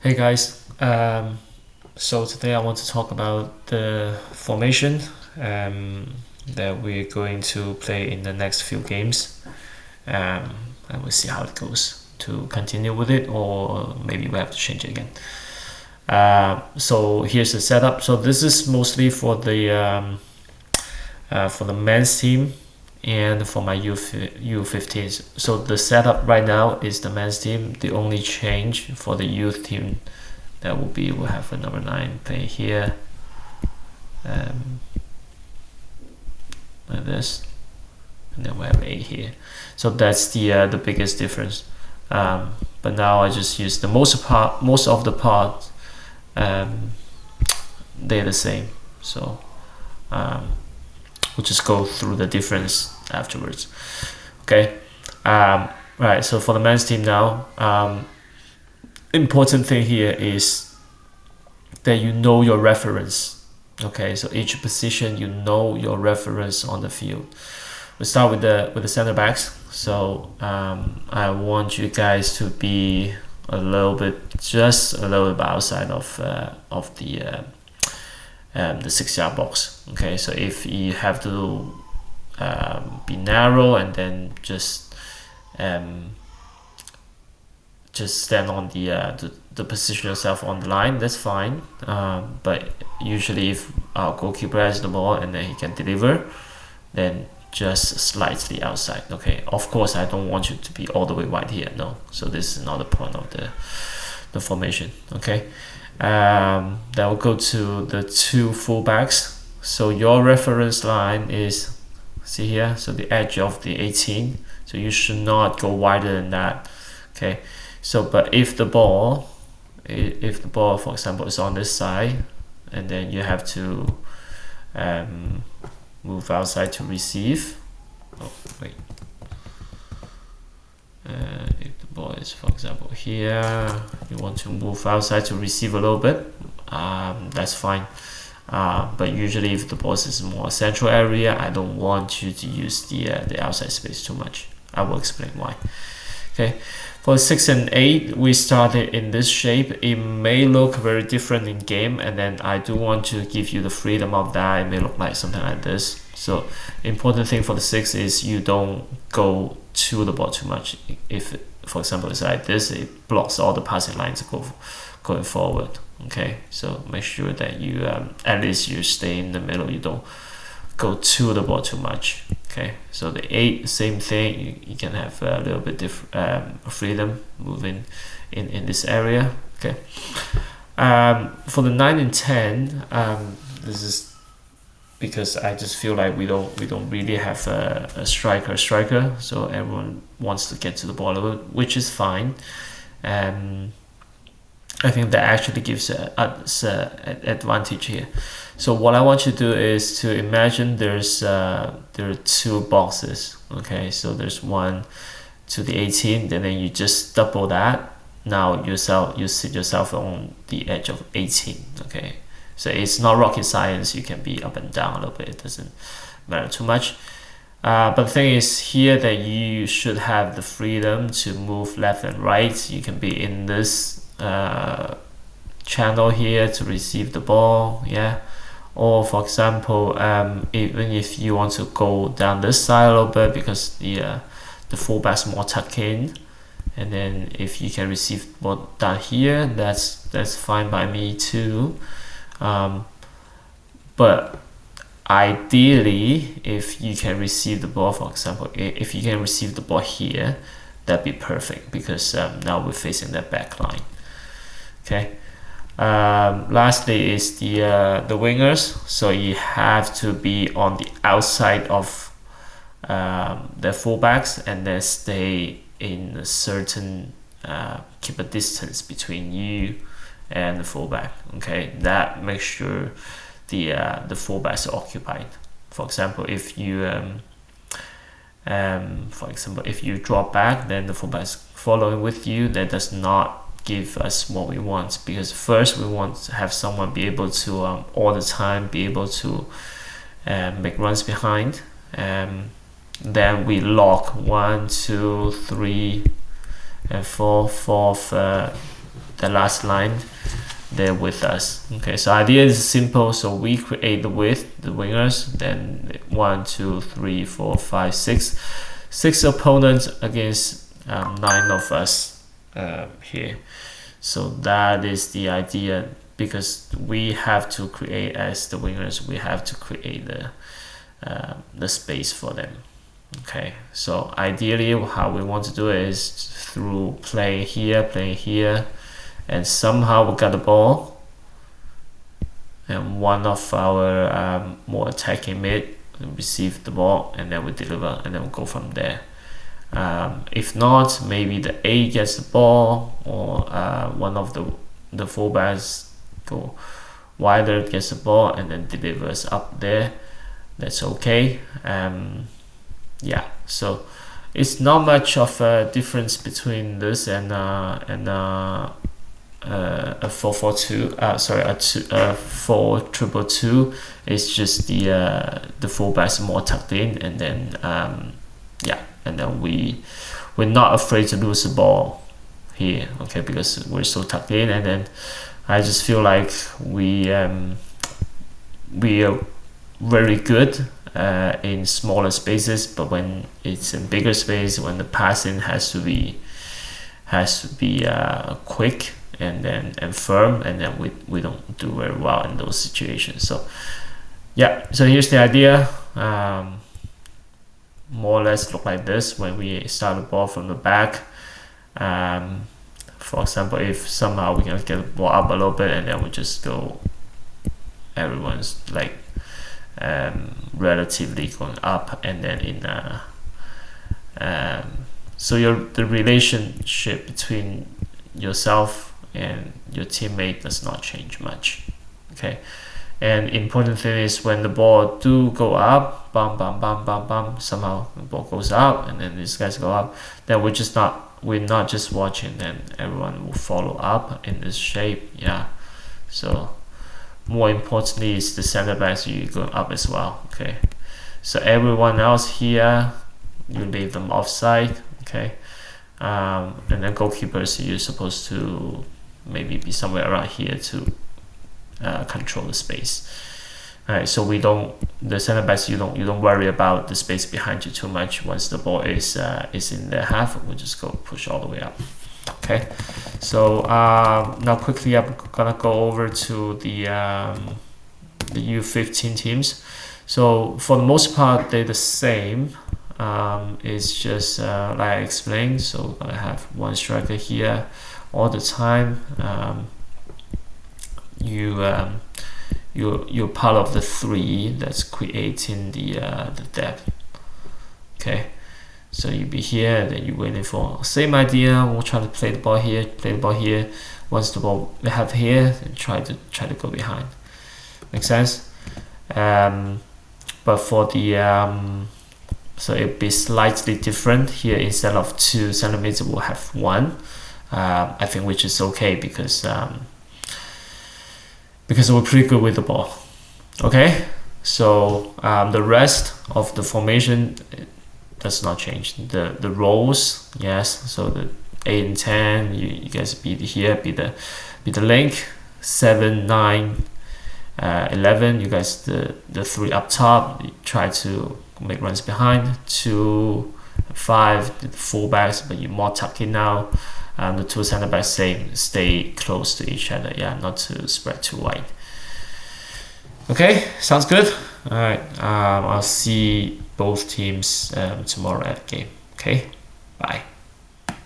Hey guys, so today I want to talk about the formation that we're going to play in the next few games, and we'll see how it goes. To continue with it, or maybe we have to change it again. So here's the setup. So this is mostly for the men's team and for my U15s. So the setup right now is the men's team. The only change for the youth team that will be we'll have a number 9 play here, like this, and then we have 8 here. So that's the biggest difference. But now I just use the most of the parts. They're the same. So we'll just go through the difference afterwards. Okay. Right. So for the men's team now, important thing here is that you know your reference. Okay. So each position, you know your reference on the field. We start with the center backs. So I want you guys to be just a little bit outside of the 6-yard box. Okay, so if you have to be narrow and then just stand on the position yourself on the line, that's fine. But usually if our goalkeeper has the ball and then he can deliver, then just slightly outside. Okay, of course I don't want you to be all the way wide here, no. So this is not the point of the formation. Okay, then we'll go to the 2 fullbacks. So your reference line is, see here, so the edge of the 18. So you should not go wider than that. Okay, so but if the ball for example is on this side, and then you have to move outside to receive. Oh wait, if the ball is for example here, you want to move outside to receive a little bit, that's fine. But usually if the ball is more central area, I don't want you to use the outside space too much. I will explain why. Okay, for 6 and 8 we started in this shape. It may look very different in game, and then I do want to give you the freedom of that. It may look like something like this. So important thing for the 6 is you don't go to the ball too much. If for example it's like this, it blocks all the passing lines going forward. Okay, so make sure that you at least you stay in the middle, you don't go to the ball too much. Okay, so the 8, same thing, you can have a little bit different freedom moving in this area. Okay, for the 9 and 10, this is because I just feel like we don't really have a striker, so everyone wants to get to the ball a little, which is fine. I think that actually gives us an advantage here. So what I want you to do is to imagine there are 2 boxes. Okay, so there's one to the 18, and then you just double that. Now you sit yourself on the edge of 18. Okay, so it's not rocket science. You can be up and down a little bit. It doesn't matter too much. But the thing is here that you should have the freedom to move left and right. You can be in this channel here to receive the ball, yeah. Or for example, even if you want to go down this side a little bit, because the fullback's more tucked in, and then if you can receive ball down here, that's fine by me too. But ideally, if you can receive the ball, for example, if you can receive the ball here, that'd be perfect, because now we're facing that back line. Okay. Lastly is the wingers. So you have to be on the outside of the fullbacks, and then stay in a certain keep a distance between you and the fullback. Okay, that makes sure the fullbacks are occupied. For example, if you drop back, then the fullbacks following with you. That does not give us what we want, because first we want to have someone be able to all the time be able to make runs behind. Then we lock 1, 2, 3, and 4, fourth the last line there with us. Okay, so idea is simple. So we create the width, the wingers, then 1, 2, 3, 4, 5, 6, 6 opponents against 9 of us here. So that is the idea, because we have to create, as the wingers, we have to create the space for them. Okay, so ideally how we want to do it is through playing here, and somehow we got the ball, and one of our more attacking mid receive the ball, and then we deliver, and then we go from there. If not, maybe the A gets the ball, or one of the fullbacks go wider, gets the ball, and then delivers up there. That's okay. Yeah, so it's not much of a difference between this and a 4-4-2. Sorry, a 4-2-2-2. It's just the fullbacks more tucked in, and then yeah, and then we're not afraid to lose the ball here. Okay, because we're so tucked in, and then I just feel like we are very good in smaller spaces, but when it's in bigger space, when the passing has to be quick and firm, and then we don't do very well in those situations. So yeah, so here's the idea. More or less look like this when we start the ball from the back. For example, if somehow we can get the ball up a little bit, and then we just go, everyone's like relatively going up, and then in so the relationship between yourself and your teammate does not change much. Okay, and important thing is when the ball do go up, bam bam bam bam bam, somehow the ball goes up, and then these guys go up, then we're not just watching, then everyone will follow up in this shape. Yeah, so more importantly is the center backs, you go up as well. Okay, so everyone else here, you leave them offside. Okay, and then goalkeepers, you're supposed to maybe be somewhere around here to control the space. All right, so the center backs, you don't worry about the space behind you too much. Once the ball is in the half, we'll just go push all the way up. Okay, so now quickly I'm gonna go over to the U15 teams. So for the most part they're the same. It's just like I explained. So I have one striker here all the time. You're part of the 3 that's creating the depth. Okay, so you be here, then you're waiting for same idea. We'll try to play the ball here. Once the ball we have here, then try to go behind. Make sense? But for the so it'll be slightly different here. Instead of 2 centimeters, we'll have 1. I think, which is okay, because we're pretty good with the ball. Okay, so the rest of the formation does not change. The roles, yes. So the 8 and 10, you guys be here, be the link. 7, 9, 11, you guys the 3 up top. You try to make runs behind. 2, 5, the fullbacks, but you're more tucked in now. The 2 center backs stay close to each other. Yeah, not to spread too wide. Okay, sounds good. All right, I'll see both teams tomorrow at the game. Okay, bye.